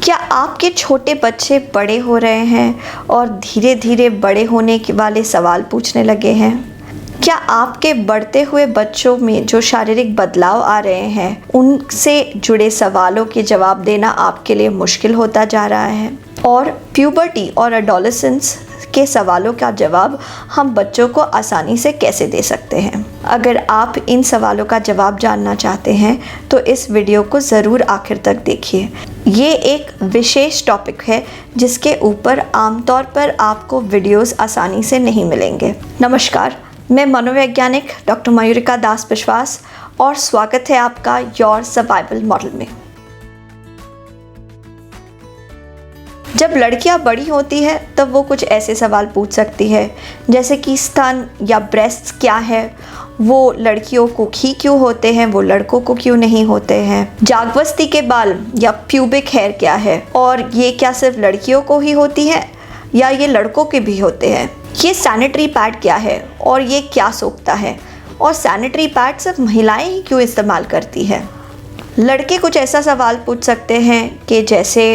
क्या आपके छोटे बच्चे बड़े हो रहे हैं और धीरे धीरे बड़े होने के वाले सवाल पूछने लगे हैं? क्या आपके बढ़ते हुए बच्चों में जो शारीरिक बदलाव आ रहे हैं उनसे जुड़े सवालों के जवाब देना आपके लिए मुश्किल होता जा रहा है? और प्यूबर्टी और एडोलेसेंस के सवालों का जवाब हम बच्चों को आसानी से कैसे दे सकते हैं? अगर आप इन सवालों का जवाब जानना चाहते हैं तो इस वीडियो को ज़रूर आखिर तक देखिए। ये एक विशेष टॉपिक है जिसके ऊपर आमतौर पर आपको वीडियोस आसानी से नहीं मिलेंगे। नमस्कार, मैं मनोवैज्ञानिक डॉक्टर मयूरिका दास विश्वास और स्वागत है आपका योर सर्वाइवल मॉडल में। जब लड़कियां बड़ी होती है तब वो कुछ ऐसे सवाल पूछ सकती है जैसे कि स्तन या ब्रेस्ट क्या है, वो लड़कियों को ही क्यों होते हैं, वो लड़कों को क्यों नहीं होते हैं, जागवस्ती के बाल या प्यूबिक हेयर क्या है और ये क्या सिर्फ लड़कियों को ही होती है या ये लड़कों के भी होते हैं, ये सैनिटरी पैड क्या है और ये क्या सोखता है, और सैनिटरी पैड सिर्फ महिलाएं ही क्यों इस्तेमाल करती है। लड़के कुछ ऐसा सवाल पूछ सकते हैं कि जैसे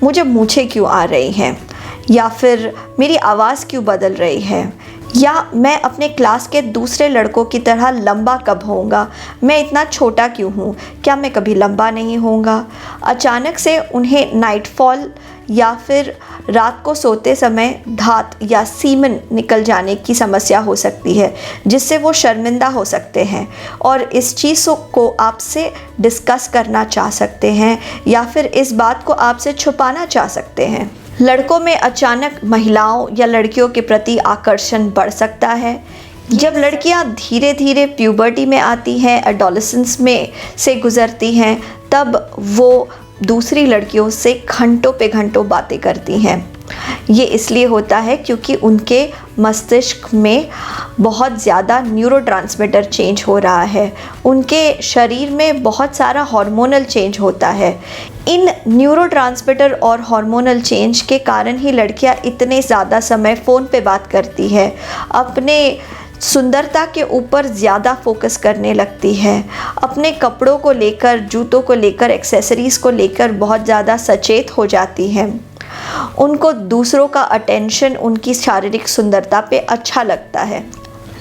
मुझे मूंछें क्यों आ रही हैं, या फिर मेरी आवाज़ क्यों बदल रही है, या मैं अपने क्लास के दूसरे लड़कों की तरह लंबा कब होऊंगा, मैं इतना छोटा क्यों हूँ, क्या मैं कभी लंबा नहीं होऊंगा। अचानक से उन्हें नाइटफॉल या फिर रात को सोते समय धात या सीमन निकल जाने की समस्या हो सकती है जिससे वो शर्मिंदा हो सकते हैं और इस चीज़ को आपसे डिस्कस करना चाह सकते हैं या फिर इस बात को आपसे छुपाना चाह सकते हैं। लड़कों में अचानक महिलाओं या लड़कियों के प्रति आकर्षण बढ़ सकता है। जब लड़कियां धीरे धीरे प्यूबर्टी में आती हैं, एडोलेसेंस में से गुज़रती हैं, तब वो दूसरी लड़कियों से घंटों पे घंटों बातें करती हैं। ये इसलिए होता है क्योंकि उनके मस्तिष्क में बहुत ज़्यादा न्यूरोट्रांसमीटर चेंज हो रहा है, उनके शरीर में बहुत सारा हार्मोनल चेंज होता है। इन न्यूरोट्रांसमीटर और हार्मोनल चेंज के कारण ही लड़कियां इतने ज़्यादा समय फ़ोन पे बात करती है, अपने सुंदरता के ऊपर ज़्यादा फोकस करने लगती है, अपने कपड़ों को लेकर, जूतों को लेकर, एक्सेसरीज़ को लेकर बहुत ज़्यादा सचेत हो जाती हैं। उनको दूसरों का अटेंशन उनकी शारीरिक सुंदरता पे अच्छा लगता है।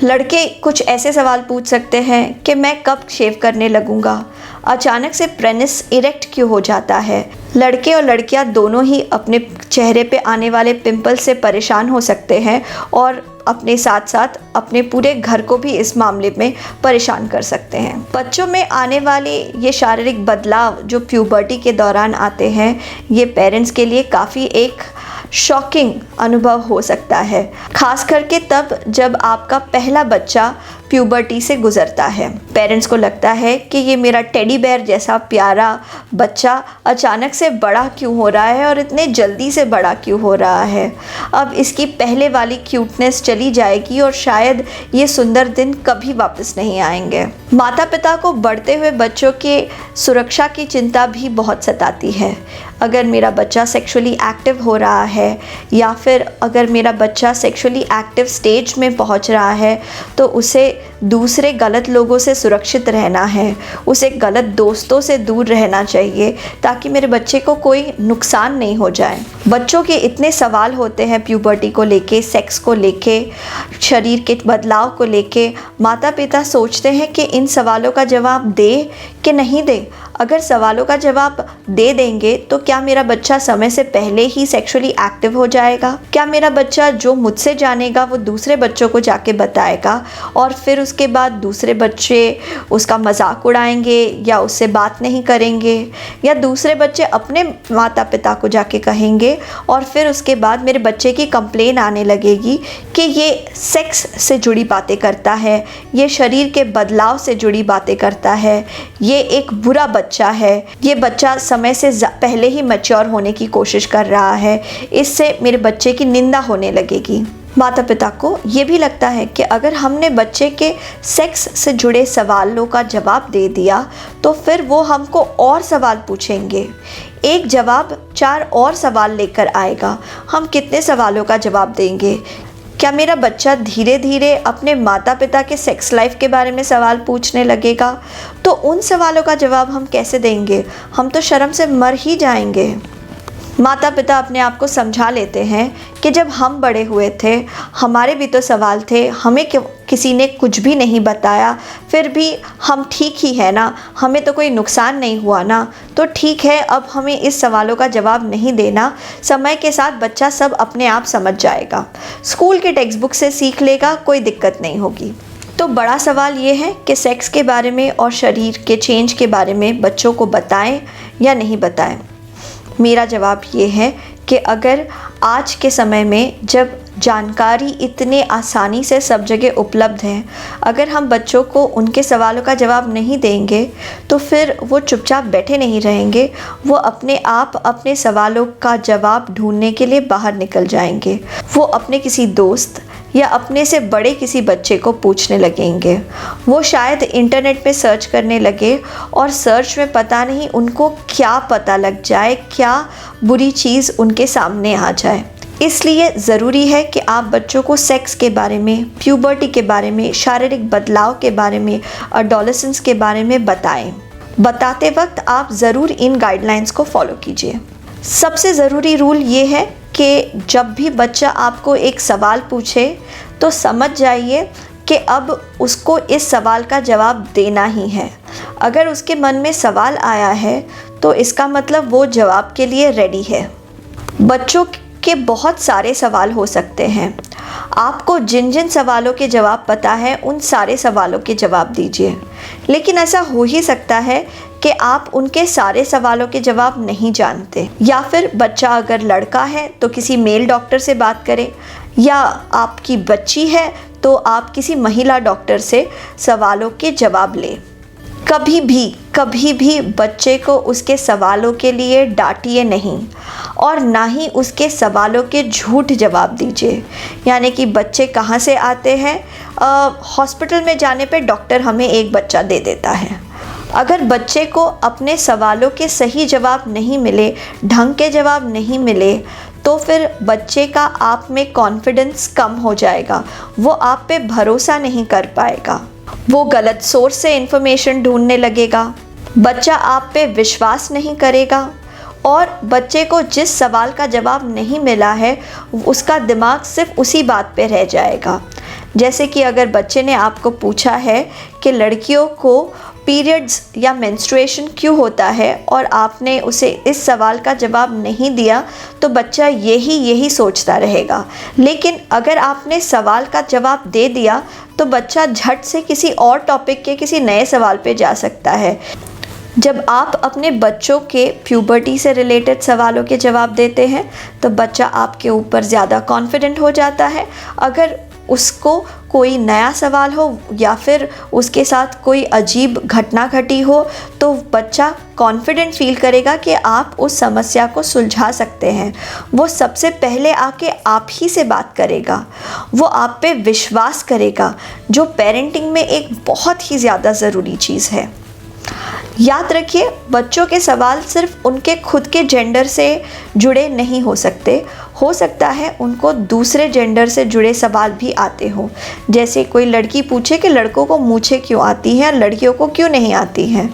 लड़के कुछ ऐसे सवाल पूछ सकते हैं कि मैं कब शेव करने लगूंगा, अचानक से पेनिस इरेक्ट क्यों हो जाता है। लड़के और लड़कियां दोनों ही अपने चेहरे पे आने वाले पिंपल से परेशान हो सकते हैं और अपने साथ साथ अपने पूरे घर को भी इस मामले में परेशान कर सकते हैं। बच्चों में आने वाले ये शारीरिक बदलाव जो प्यूबर्टी के दौरान आते हैं, ये पेरेंट्स के लिए काफ़ी एक शॉकिंग अनुभव हो सकता है, खास करके तब जब आपका पहला बच्चा प्यूबर्टी से गुज़रता है। पेरेंट्स को लगता है कि ये मेरा टेडी बेयर जैसा प्यारा बच्चा अचानक से बड़ा क्यों हो रहा है और इतने जल्दी से बड़ा क्यों हो रहा है। अब इसकी पहले वाली क्यूटनेस चली जाएगी और शायद ये सुंदर दिन कभी वापस नहीं आएंगे। माता पिता को बढ़ते हुए बच्चों के सुरक्षा की चिंता भी बहुत सताती है। अगर मेरा बच्चा सेक्सुअली एक्टिव हो रहा है या फिर अगर मेरा बच्चा सेक्सुअली एक्टिव स्टेज में पहुंच रहा है तो उसे दूसरे गलत लोगों से सुरक्षित रहना है, उसे गलत दोस्तों से दूर रहना चाहिए ताकि मेरे बच्चे को कोई नुकसान नहीं हो जाए। बच्चों के इतने सवाल होते हैं प्यूबर्टी को लेके, सेक्स को लेके, शरीर के बदलाव को लेके। माता पिता सोचते हैं कि इन सवालों का जवाब दे कि नहीं दे। अगर सवालों का जवाब दे देंगे तो क्या मेरा बच्चा समय से पहले ही सेक्सुअली एक्टिव हो जाएगा? क्या मेरा बच्चा जो मुझसे जानेगा वो दूसरे बच्चों को जाके बताएगा और फिर उसके बाद दूसरे बच्चे उसका मजाक उड़ाएंगे या उससे बात नहीं करेंगे, या दूसरे बच्चे अपने माता पिता को जाके कहेंगे और फिर उसके बाद मेरे बच्चे की कंप्लेन आने लगेगी कि ये सेक्स से जुड़ी बातें करता है, ये शरीर के बदलाव से जुड़ी बातें करता है, ये एक बुरा बच्चा है, ये बच्चा समय से पहले ही मैच्योर होने की कोशिश कर रहा है, इससे मेरे बच्चे की निंदा होने लगेगी। माता पिता को ये भी लगता है कि अगर हमने बच्चे के सेक्स से जुड़े सवालों का जवाब दे दिया तो फिर वो हमको और सवाल पूछेंगे, एक जवाब 4 और सवाल लेकर आएगा। हम कितने सवालों का जवाब देंगे? क्या मेरा बच्चा धीरे धीरे अपने माता पिता के सेक्स लाइफ के बारे में सवाल पूछने लगेगा? तो उन सवालों का जवाब हम कैसे देंगे? हम तो शर्म से मर ही जाएंगे। माता पिता अपने आप को समझा लेते हैं कि जब हम बड़े हुए थे हमारे भी तो सवाल थे, हमें किसी ने कुछ भी नहीं बताया, फिर भी हम ठीक ही है ना, हमें तो कोई नुकसान नहीं हुआ ना, तो ठीक है, अब हमें इस सवालों का जवाब नहीं देना, समय के साथ बच्चा सब अपने आप समझ जाएगा, स्कूल के टेक्स्ट बुक से सीख लेगा, कोई दिक्कत नहीं होगी। तो बड़ा सवाल ये है कि सेक्स के बारे में और शरीर के चेंज के बारे में बच्चों को बताएं या नहीं बताएं। मेरा जवाब ये है कि अगर आज के समय में जब जानकारी इतने आसानी से सब जगह उपलब्ध है, अगर हम बच्चों को उनके सवालों का जवाब नहीं देंगे तो फिर वो चुपचाप बैठे नहीं रहेंगे, वो अपने आप अपने सवालों का जवाब ढूंढने के लिए बाहर निकल जाएंगे। वो अपने किसी दोस्त या अपने से बड़े किसी बच्चे को पूछने लगेंगे, वो शायद इंटरनेट पे सर्च करने लगे और सर्च में पता नहीं उनको क्या पता लग जाए, क्या बुरी चीज़ उनके सामने आ जाए। इसलिए ज़रूरी है कि आप बच्चों को सेक्स के बारे में, प्यूबर्टी के बारे में, शारीरिक बदलाव के बारे में, एडोलेसेंस के बारे में बताएं। बताते वक्त आप ज़रूर इन गाइडलाइंस को फॉलो कीजिए। सबसे ज़रूरी रूल ये है कि जब भी बच्चा आपको एक सवाल पूछे तो समझ जाइए कि अब उसको इस सवाल का जवाब देना ही है। अगर उसके मन में सवाल आया है तो इसका मतलब वो जवाब के लिए रेडी है। बच्चों के बहुत सारे सवाल हो सकते हैं, आपको जिन जिन सवालों के जवाब पता है उन सारे सवालों के जवाब दीजिए। लेकिन ऐसा हो ही सकता है कि आप उनके सारे सवालों के जवाब नहीं जानते, या फिर बच्चा अगर लड़का है तो किसी मेल डॉक्टर से बात करें, या आपकी बच्ची है तो आप किसी महिला डॉक्टर से सवालों के जवाब लें। कभी भी बच्चे को उसके सवालों के लिए डांटिए नहीं और ना ही उसके सवालों के झूठ जवाब दीजिए। यानी कि बच्चे कहाँ से आते हैं, हॉस्पिटल में जाने पे डॉक्टर हमें एक बच्चा दे देता है। अगर बच्चे को अपने सवालों के सही जवाब नहीं मिले, ढंग के जवाब नहीं मिले, तो फिर बच्चे का आप में कॉन्फिडेंस कम हो जाएगा, वो आप पे भरोसा नहीं कर पाएगा, वो गलत सोर्स से इन्फॉर्मेशन ढूंढने लगेगा, बच्चा आप पे विश्वास नहीं करेगा और बच्चे को जिस सवाल का जवाब नहीं मिला है उसका दिमाग सिर्फ उसी बात पे रह जाएगा। जैसे कि अगर बच्चे ने आपको पूछा है कि लड़कियों को पीरियड्स या मेंस्ट्रुएशन क्यों होता है और आपने उसे इस सवाल का जवाब नहीं दिया तो बच्चा यही सोचता रहेगा। लेकिन अगर आपने सवाल का जवाब दे दिया तो बच्चा झट से किसी और टॉपिक के किसी नए सवाल पे जा सकता है। जब आप अपने बच्चों के प्यूबर्टी से रिलेटेड सवालों के जवाब देते हैं तो बच्चा आपके ऊपर ज़्यादा कॉन्फिडेंट हो जाता है। अगर उसको कोई नया सवाल हो या फिर उसके साथ कोई अजीब घटना घटी हो तो बच्चा कॉन्फिडेंट फील करेगा कि आप उस समस्या को सुलझा सकते हैं। वो सबसे पहले आके आप ही से बात करेगा, वो आप पे विश्वास करेगा, जो पेरेंटिंग में एक बहुत ही ज़्यादा ज़रूरी चीज़ है। याद रखिए, बच्चों के सवाल सिर्फ उनके खुद के जेंडर से जुड़े नहीं हो सकते, हो सकता है उनको दूसरे जेंडर से जुड़े सवाल भी आते हो। जैसे कोई लड़की पूछे कि लड़कों को मूंछें क्यों आती हैं, लड़कियों को क्यों नहीं आती हैं,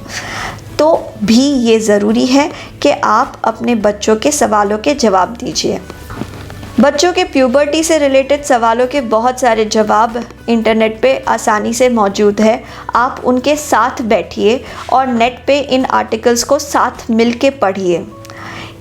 तो भी ये ज़रूरी है कि आप अपने बच्चों के सवालों के जवाब दीजिए। बच्चों के प्यूबर्टी से रिलेटेड सवालों के बहुत सारे जवाब इंटरनेट पे आसानी से मौजूद है। आप उनके साथ बैठिए और नेट पे इन आर्टिकल्स को साथ मिल के पढ़िए।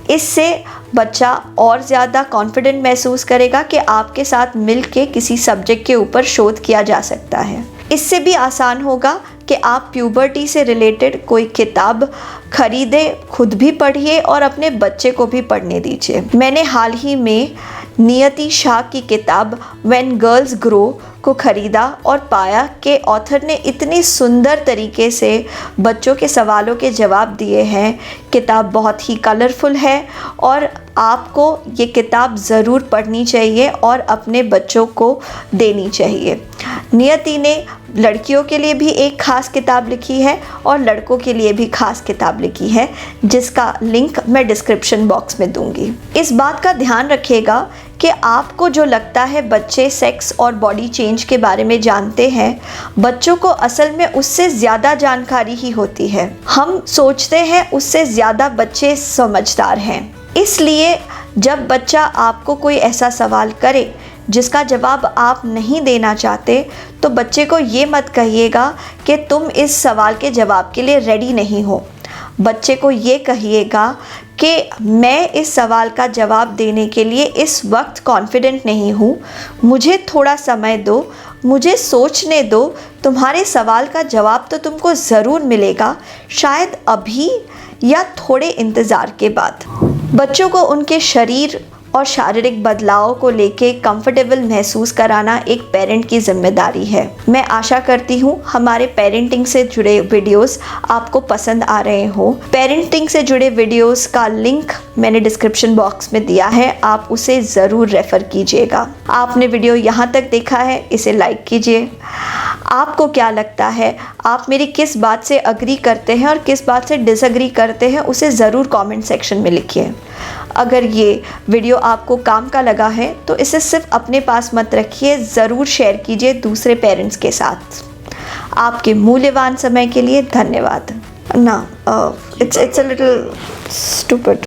इससे बच्चा और ज़्यादा कॉन्फिडेंट महसूस करेगा कि आपके साथ मिल के किसी सब्जेक्ट के ऊपर शोध किया जा सकता है। इससे भी आसान होगा कि आप प्यूबर्टी से रिलेटेड कोई किताब खरीदे, खुद भी पढ़िए और अपने बच्चे को भी पढ़ने दीजिए। मैंने हाल ही में नियति शाह की किताब व्हेन गर्ल्स ग्रो को ख़रीदा और पाया कि ऑथर ने इतनी सुंदर तरीके से बच्चों के सवालों के जवाब दिए हैं। किताब बहुत ही कलरफुल है और आपको ये किताब ज़रूर पढ़नी चाहिए और अपने बच्चों को देनी चाहिए। नियति ने लड़कियों के लिए भी एक ख़ास किताब लिखी है और लड़कों के लिए भी ख़ास किताब लिखी है, जिसका लिंक मैं डिस्क्रिप्शन बॉक्स में दूंगी। इस बात का ध्यान रखिएगा कि आपको जो लगता है बच्चे सेक्स और बॉडी चेंज के बारे में जानते हैं, बच्चों को असल में उससे ज़्यादा जानकारी ही होती है। हम सोचते हैं उससे ज़्यादा बच्चे समझदार हैं। इसलिए जब बच्चा आपको कोई ऐसा सवाल करे जिसका जवाब आप नहीं देना चाहते, तो बच्चे को ये मत कहिएगा कि तुम इस सवाल के जवाब के लिए रेडी नहीं हो। बच्चे को ये कहिएगा कि मैं इस सवाल का जवाब देने के लिए इस वक्त कॉन्फिडेंट नहीं हूँ, मुझे थोड़ा समय दो, मुझे सोचने दो, तुम्हारे सवाल का जवाब तो तुमको ज़रूर मिलेगा, शायद अभी या थोड़े इंतज़ार के बाद। बच्चों को उनके शरीर और शारीरिक बदलाव को लेके कंफर्टेबल महसूस कराना एक पेरेंट की जिम्मेदारी है। मैं आशा करती हूँ हमारे पेरेंटिंग से जुड़े वीडियोस आपको पसंद आ रहे हो। पेरेंटिंग से जुड़े वीडियोस का लिंक मैंने डिस्क्रिप्शन बॉक्स में दिया है, आप उसे ज़रूर रेफ़र कीजिएगा। आपने वीडियो यहाँ तक देखा है, इसे लाइक कीजिए। आपको क्या लगता है, आप मेरी किस बात से अग्री करते हैं और किस बात से डिसअग्री करते हैं, उसे ज़रूर कमेंट सेक्शन में लिखिए। अगर ये वीडियो आपको काम का लगा है तो इसे सिर्फ अपने पास मत रखिए, ज़रूर शेयर कीजिए दूसरे पेरेंट्स के साथ। आपके मूल्यवान समय के लिए धन्यवाद। ना इट्स अ लिटिल स्टूपिड।